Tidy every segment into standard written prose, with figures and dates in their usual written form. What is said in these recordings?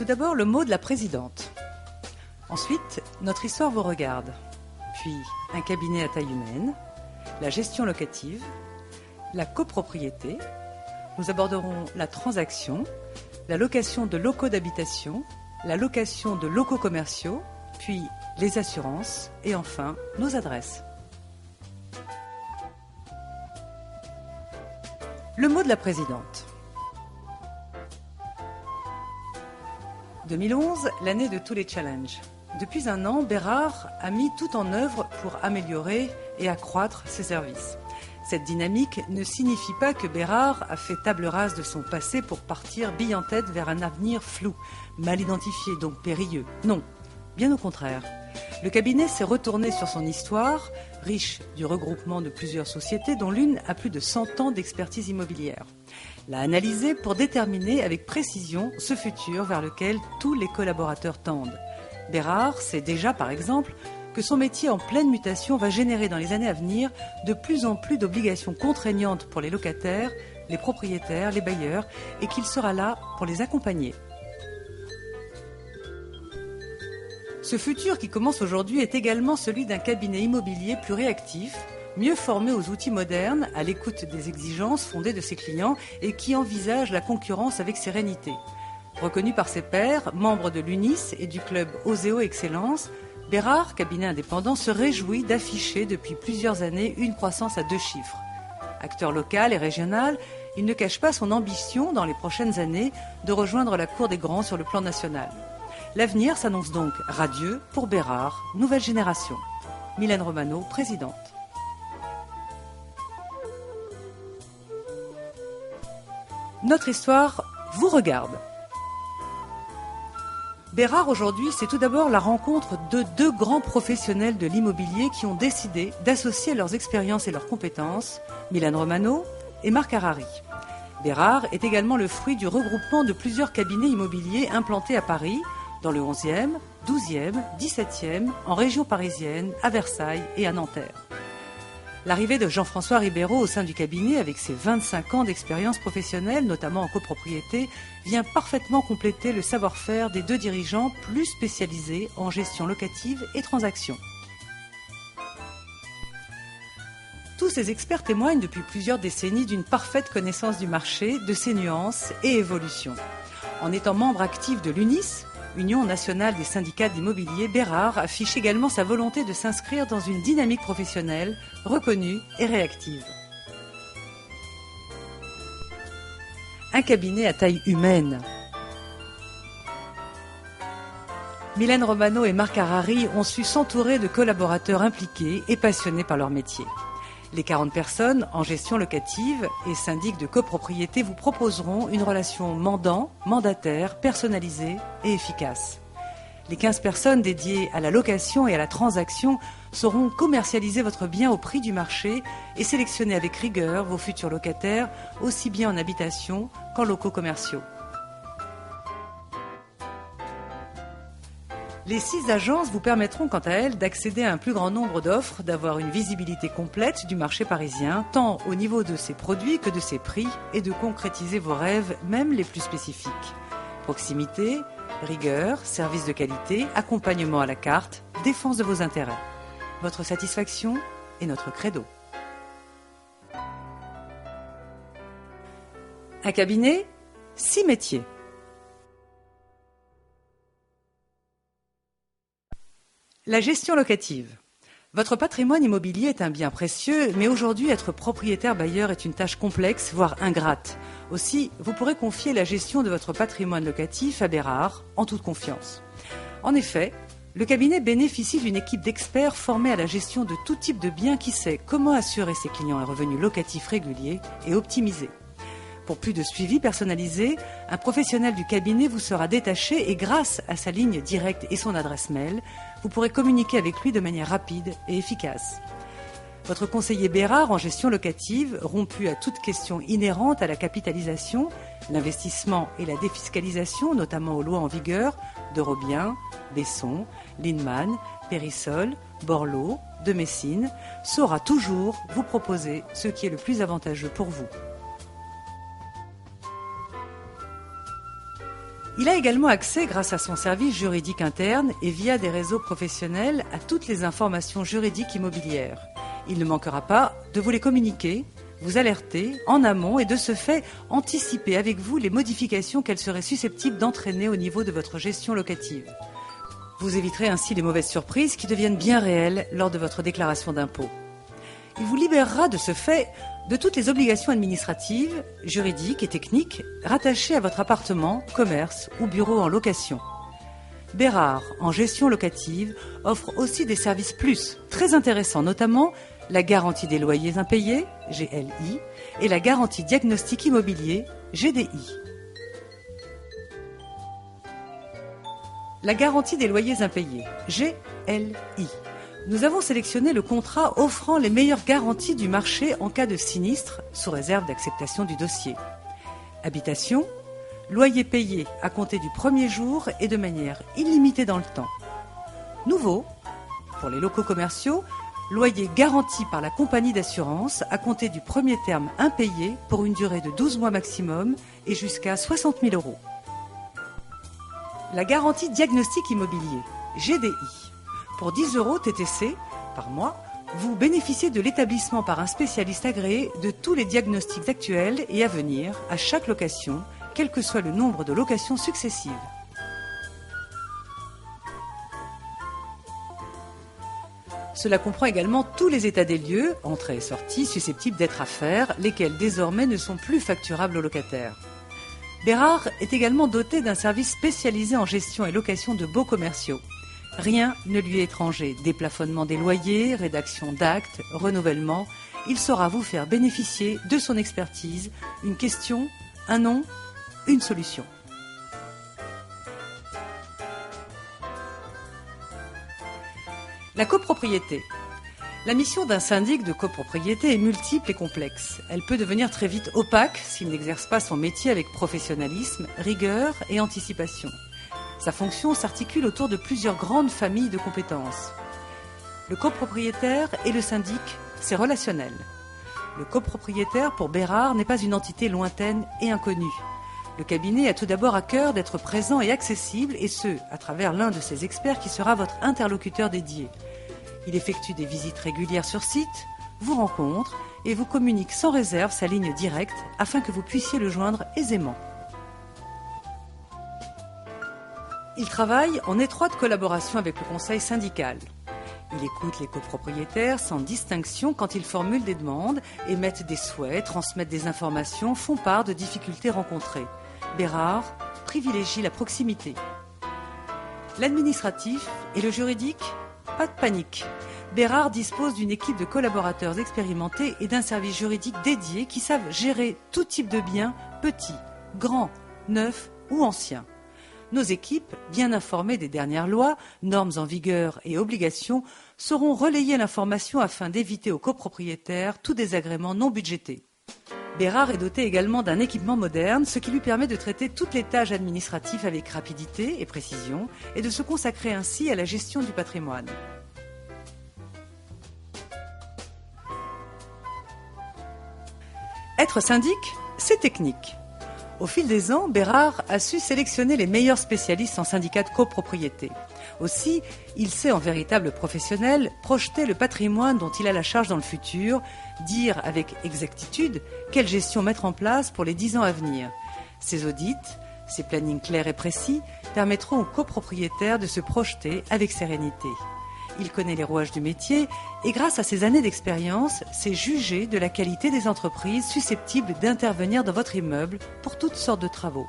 Tout d'abord, le mot de la présidente. Ensuite, notre histoire vous regarde. Puis, un cabinet à taille humaine, la gestion locative, la copropriété. Nous aborderons la transaction, la location de locaux d'habitation, la location de locaux commerciaux, puis les assurances et enfin nos adresses. Le mot de la présidente. 2011, l'année de tous les challenges. Depuis un an, Bérard a mis tout en œuvre pour améliorer et accroître ses services. Cette dynamique ne signifie pas que Bérard a fait table rase de son passé pour partir bille en tête vers un avenir flou, mal identifié, donc périlleux. Non, bien au contraire. Le cabinet s'est retourné sur son histoire, riche du regroupement de plusieurs sociétés dont l'une a plus de 100 ans d'expertise immobilière. L'a analysé pour déterminer avec précision ce futur vers lequel tous les collaborateurs tendent. Bérard sait déjà, par exemple, que son métier en pleine mutation va générer dans les années à venir de plus en plus d'obligations contraignantes pour les locataires, les propriétaires, les bailleurs, et qu'il sera là pour les accompagner. Ce futur qui commence aujourd'hui est également celui d'un cabinet immobilier plus réactif, mieux formé aux outils modernes, à l'écoute des exigences fondées de ses clients et qui envisage la concurrence avec sérénité. Reconnu par ses pairs, membre de l'UNIS et du club Oseo Excellence, Bérard, cabinet indépendant, se réjouit d'afficher depuis plusieurs années une croissance à 2 chiffres. Acteur local et régional, il ne cache pas son ambition dans les prochaines années de rejoindre la cour des grands sur le plan national. L'avenir s'annonce donc radieux pour Bérard, nouvelle génération. Mylène Romano, présidente. Notre histoire vous regarde. Bérard, aujourd'hui, c'est tout d'abord la rencontre de 2 grands professionnels de l'immobilier qui ont décidé d'associer leurs expériences et leurs compétences, Mylène Romano et Marc Harary. Bérard est également le fruit du regroupement de plusieurs cabinets immobiliers implantés à Paris, dans le 11e, 12e, 17e, en région parisienne, à Versailles et à Nanterre. L'arrivée de Jean-François Ribeiro au sein du cabinet, avec ses 25 ans d'expérience professionnelle, notamment en copropriété, vient parfaitement compléter le savoir-faire des 2 dirigeants plus spécialisés en gestion locative et transactions. Tous ces experts témoignent depuis plusieurs décennies d'une parfaite connaissance du marché, de ses nuances et évolutions. En étant membre actif de l'UNIS, Union nationale des syndicats d'immobilier, Bérard affiche également sa volonté de s'inscrire dans une dynamique professionnelle reconnue et réactive. Un cabinet à taille humaine. Mylène Romano et Marc Harary ont su s'entourer de collaborateurs impliqués et passionnés par leur métier. Les 40 personnes en gestion locative et syndic de copropriété vous proposeront une relation mandataire, personnalisée et efficace. Les 15 personnes dédiées à la location et à la transaction sauront commercialiser votre bien au prix du marché et sélectionner avec rigueur vos futurs locataires, aussi bien en habitation qu'en locaux commerciaux. Les 6 agences vous permettront quant à elles d'accéder à un plus grand nombre d'offres, d'avoir une visibilité complète du marché parisien, tant au niveau de ses produits que de ses prix, et de concrétiser vos rêves, même les plus spécifiques. Proximité, rigueur, service de qualité, accompagnement à la carte, défense de vos intérêts. Votre satisfaction est notre credo. Un cabinet, 6 métiers. La gestion locative. Votre patrimoine immobilier est un bien précieux, mais aujourd'hui, être propriétaire bailleur est une tâche complexe, voire ingrate. Aussi, vous pourrez confier la gestion de votre patrimoine locatif à Bérard, en toute confiance. En effet, le cabinet bénéficie d'une équipe d'experts formés à la gestion de tout type de biens qui sait comment assurer ses clients un revenu locatif régulier et optimisé. Pour plus de suivi personnalisé, un professionnel du cabinet vous sera détaché et grâce à sa ligne directe et son adresse mail, vous pourrez communiquer avec lui de manière rapide et efficace. Votre conseiller Bérard en gestion locative, rompu à toute question inhérente à la capitalisation, l'investissement et la défiscalisation, notamment aux lois en vigueur, d'Eurobien, Besson, Lindemann, Périsol, Borloo, de Messine, saura toujours vous proposer ce qui est le plus avantageux pour vous. Il a également accès, grâce à son service juridique interne et via des réseaux professionnels, à toutes les informations juridiques immobilières. Il ne manquera pas de vous les communiquer, vous alerter en amont et de ce fait anticiper avec vous les modifications qu'elles seraient susceptibles d'entraîner au niveau de votre gestion locative. Vous éviterez ainsi les mauvaises surprises qui deviennent bien réelles lors de votre déclaration d'impôt. Il vous libérera de ce fait de toutes les obligations administratives, juridiques et techniques rattachées à votre appartement, commerce ou bureau en location. Bérard, en gestion locative, offre aussi des services plus très intéressants, notamment la garantie des loyers impayés, GLI, et la garantie diagnostic immobilier, GDI. La garantie des loyers impayés, GLI. Nous avons sélectionné le contrat offrant les meilleures garanties du marché en cas de sinistre, sous réserve d'acceptation du dossier. Habitation, loyer payé à compter du premier jour et de manière illimitée dans le temps. Nouveau, pour les locaux commerciaux, loyer garanti par la compagnie d'assurance à compter du premier terme impayé pour une durée de 12 mois maximum et jusqu'à 60 000 €. La garantie diagnostic immobilier, GDI. Pour 10 € TTC par mois, vous bénéficiez de l'établissement par un spécialiste agréé de tous les diagnostics actuels et à venir à chaque location, quel que soit le nombre de locations successives. Cela comprend également tous les états des lieux, entrées et sorties, susceptibles d'être à faire, lesquels désormais ne sont plus facturables aux locataires. Bérard est également doté d'un service spécialisé en gestion et location de baux commerciaux. Rien ne lui est étranger. Déplafonnement des loyers, rédaction d'actes, renouvellement. Il saura vous faire bénéficier de son expertise. Une question, un nom, une solution. La copropriété. La mission d'un syndic de copropriété est multiple et complexe. Elle peut devenir très vite opaque s'il n'exerce pas son métier avec professionnalisme, rigueur et anticipation. Sa fonction s'articule autour de plusieurs grandes familles de compétences. Le copropriétaire et le syndic, c'est relationnel. Le copropriétaire, pour Bérard, n'est pas une entité lointaine et inconnue. Le cabinet a tout d'abord à cœur d'être présent et accessible, et ce, à travers l'un de ses experts qui sera votre interlocuteur dédié. Il effectue des visites régulières sur site, vous rencontre et vous communique sans réserve sa ligne directe afin que vous puissiez le joindre aisément. Il travaille en étroite collaboration avec le conseil syndical. Il écoute les copropriétaires sans distinction quand ils formulent des demandes, émettent des souhaits, transmettent des informations, font part de difficultés rencontrées. Bérard privilégie la proximité. L'administratif et le juridique, pas de panique. Bérard dispose d'une équipe de collaborateurs expérimentés et d'un service juridique dédié qui savent gérer tout type de biens, petits, grands, neufs ou anciens. Nos équipes, bien informées des dernières lois, normes en vigueur et obligations, sauront relayer l'information afin d'éviter aux copropriétaires tout désagrément non budgété. Bérard est doté également d'un équipement moderne, ce qui lui permet de traiter toutes les tâches administratives avec rapidité et précision et de se consacrer ainsi à la gestion du patrimoine. Être syndic, c'est technique. Au fil des ans, Bérard a su sélectionner les meilleurs spécialistes en syndicat de copropriété. Aussi, il sait en véritable professionnel projeter le patrimoine dont il a la charge dans le futur, dire avec exactitude quelle gestion mettre en place pour les 10 ans à venir. Ses audits, ses plannings clairs et précis permettront aux copropriétaires de se projeter avec sérénité. Il connaît les rouages du métier et grâce à ses années d'expérience, sait juger de la qualité des entreprises susceptibles d'intervenir dans votre immeuble pour toutes sortes de travaux.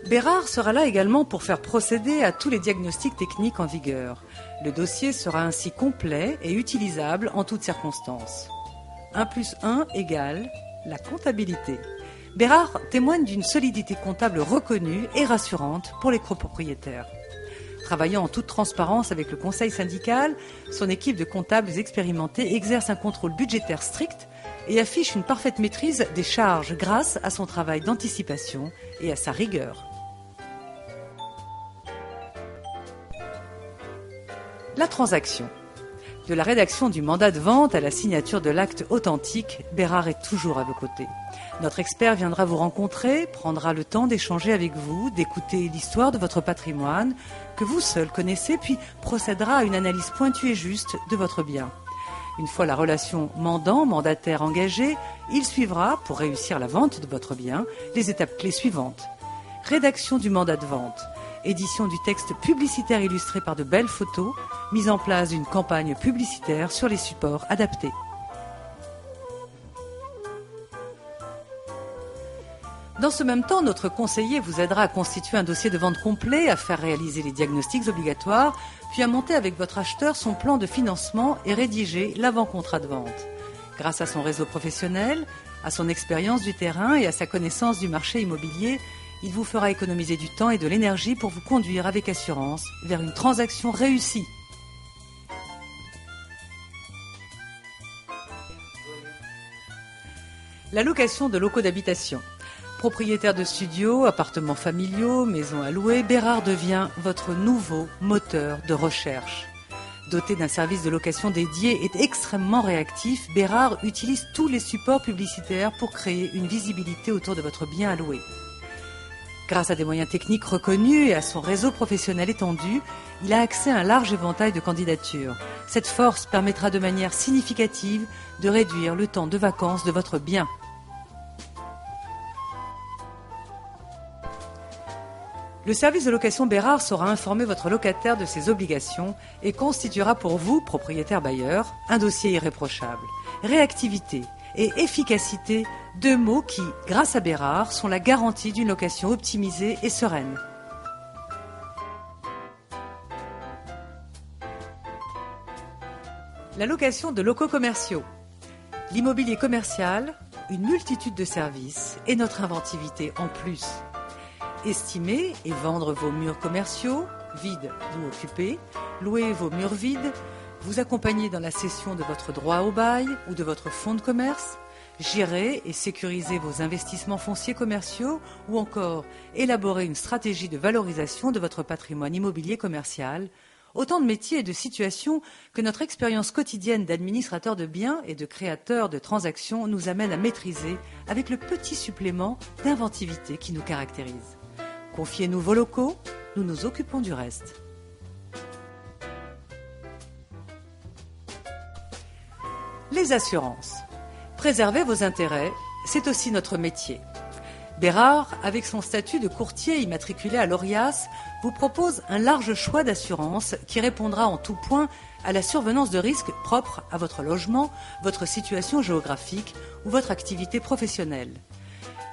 Bérard sera là également pour faire procéder à tous les diagnostics techniques en vigueur. Le dossier sera ainsi complet et utilisable en toutes circonstances. 1+1 égale la comptabilité. Bérard témoigne d'une solidité comptable reconnue et rassurante pour les copropriétaires. Travaillant en toute transparence avec le conseil syndical, son équipe de comptables expérimentés exerce un contrôle budgétaire strict et affiche une parfaite maîtrise des charges grâce à son travail d'anticipation et à sa rigueur. La transaction. De la rédaction du mandat de vente à la signature de l'acte authentique, Bérard est toujours à vos côtés. Notre expert viendra vous rencontrer, prendra le temps d'échanger avec vous, d'écouter l'histoire de votre patrimoine que vous seul connaissez, puis procédera à une analyse pointue et juste de votre bien. Une fois la relation mandant-mandataire engagée, il suivra, pour réussir la vente de votre bien, les étapes clés suivantes. Rédaction du mandat de vente. Édition du texte publicitaire illustré par de belles photos, mise en place d'une campagne publicitaire sur les supports adaptés. Dans ce même temps, notre conseiller vous aidera à constituer un dossier de vente complet, à faire réaliser les diagnostics obligatoires, puis à monter avec votre acheteur son plan de financement et rédiger l'avant-contrat de vente. Grâce à son réseau professionnel, à son expérience du terrain et à sa connaissance du marché immobilier, il vous fera économiser du temps et de l'énergie pour vous conduire avec assurance vers une transaction réussie. La location de locaux d'habitation. Propriétaire de studios, appartements familiaux, maisons à louer, Bérard devient votre nouveau moteur de recherche. Doté d'un service de location dédié et extrêmement réactif, Bérard utilise tous les supports publicitaires pour créer une visibilité autour de votre bien à louer. Grâce à des moyens techniques reconnus et à son réseau professionnel étendu, il a accès à un large éventail de candidatures. Cette force permettra de manière significative de réduire le temps de vacances de votre bien. Le service de location Bérard saura informer votre locataire de ses obligations et constituera pour vous, propriétaire bailleur, un dossier irréprochable. Réactivité et efficacité, deux mots qui, grâce à Bérard, sont la garantie d'une location optimisée et sereine. La location de locaux commerciaux. L'immobilier commercial, une multitude de services et notre inventivité en plus. Estimer et vendre vos murs commerciaux, vides ou occupés, louer vos murs vides, vous accompagner dans la cession de votre droit au bail ou de votre fonds de commerce, gérer et sécuriser vos investissements fonciers commerciaux ou encore élaborer une stratégie de valorisation de votre patrimoine immobilier commercial. Autant de métiers et de situations que notre expérience quotidienne d'administrateur de biens et de créateur de transactions nous amène à maîtriser avec le petit supplément d'inventivité qui nous caractérise. Confiez-nous vos locaux, nous nous occupons du reste. Les assurances. Préserver vos intérêts, c'est aussi notre métier. Bérard, avec son statut de courtier immatriculé à l'ORIAS, vous propose un large choix d'assurances qui répondra en tout point à la survenance de risques propres à votre logement, votre situation géographique ou votre activité professionnelle.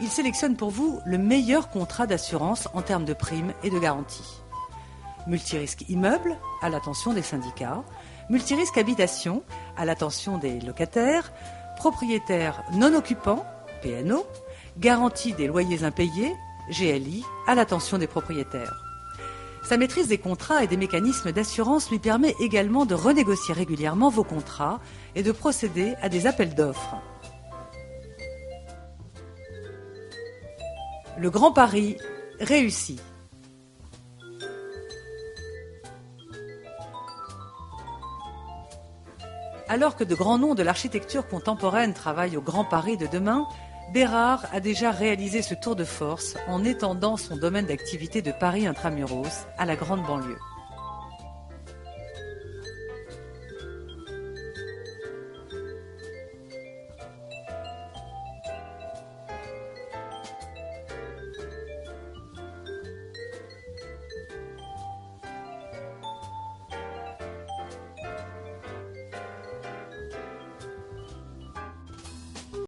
Il sélectionne pour vous le meilleur contrat d'assurance en termes de primes et de garanties. Multirisque immeuble, à l'attention des syndicats. Multirisque habitation, à l'attention des locataires. Propriétaires non occupants, PNO. Garantie des loyers impayés, GLI, à l'attention des propriétaires. Sa maîtrise des contrats et des mécanismes d'assurance lui permet également de renégocier régulièrement vos contrats et de procéder à des appels d'offres. Le grand pari réussi. Alors que de grands noms de l'architecture contemporaine travaillent au Grand Paris de demain, Bérard a déjà réalisé ce tour de force en étendant son domaine d'activité de Paris intramuros à la grande banlieue.